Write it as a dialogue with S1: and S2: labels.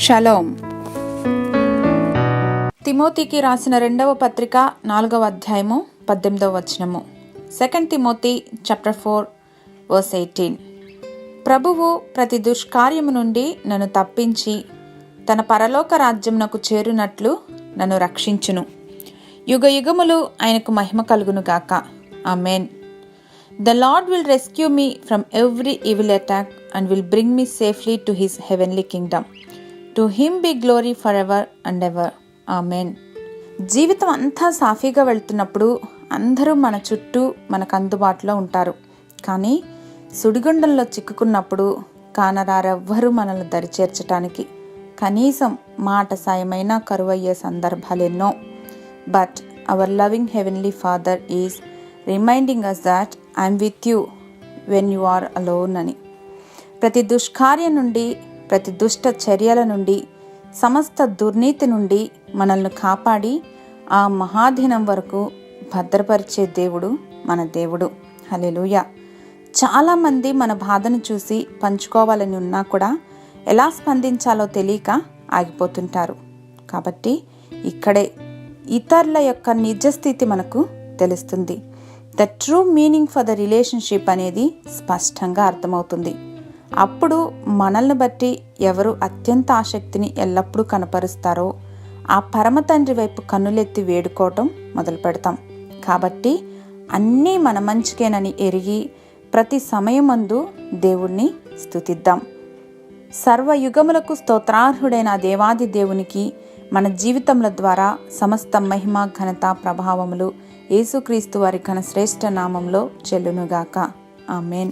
S1: Shalom. తిమోతికి రాసిన 2వ పత్రిక 4వ అధ్యాయము 18వ వచనము. 2 తిమోతి చాప్టర్ 4 వర్స్ 18. ప్రభువు ప్రతి దుష్కార్యము నుండి నన్ను తప్పించి తన పరలోక రాజ్యమునకు చేరునట్లు నన్ను రక్షించును. యుగ యుగములు ఆయనకు మహిమ కలుగునుగాక. ఆమేన్. The Lord will rescue me from every evil attack and will bring me safely to his heavenly kingdom. To him be glory forever and ever. ఆమేన్. జీవితం అంతా సాఫీగా వెళ్తున్నప్పుడు అందరూ మన చుట్టూ మనకు అందుబాటులో ఉంటారు. కానీ సుడిగుండంలో చిక్కుకున్నప్పుడు కానరారెవ్వరూ మనల్ని దరిచేర్చటానికి కనీసం మాట సాయమైనా కరువయ్యే సందర్భాలెన్నో. But our loving heavenly father is reminding us that I'm with you when you are alone అని. ప్రతి దుష్కార్యం నుండి, ప్రతి దుష్ట చర్యల నుండి, సమస్త దుర్నీతి నుండి మనల్ని కాపాడి ఆ మహాదినం వరకు భద్రపరిచే దేవుడు మన దేవుడు. హల్లెలూయా. చాలామంది మన బాధను చూసి పంచుకోవాలని ఉన్నా కూడా ఎలా స్పందించాలో తెలియక ఆగిపోతుంటారు. కాబట్టి ఇక్కడే ఇతరుల యొక్క నిజస్థితి మనకు తెలుస్తుంది. The true meaning for the relationship అనేది స్పష్టంగా అర్థమవుతుంది. అప్పుడు మనల్ని బట్టి ఎవరు అత్యంత ఆసక్తిని ఎల్లప్పుడూ కనపరుస్తారో ఆ పరమ తండ్రి వైపు కన్నులెత్తి వేడుకోవటం మొదలు పెడతాం. కాబట్టి అన్నీ మన మంచికేనని ఎరిగి ప్రతి సమయమందు దేవుణ్ణి స్తుతిద్దాం. సర్వయుగములకు స్తోత్రార్హుడైన దేవాది దేవునికి మన జీవితముల ద్వారా సమస్త మహిమ, ఘనత, ప్రభావములు యేసుక్రీస్తు వారి ఘన శ్రేష్ఠ నామంలో చెల్లునుగాక. ఆమేన్.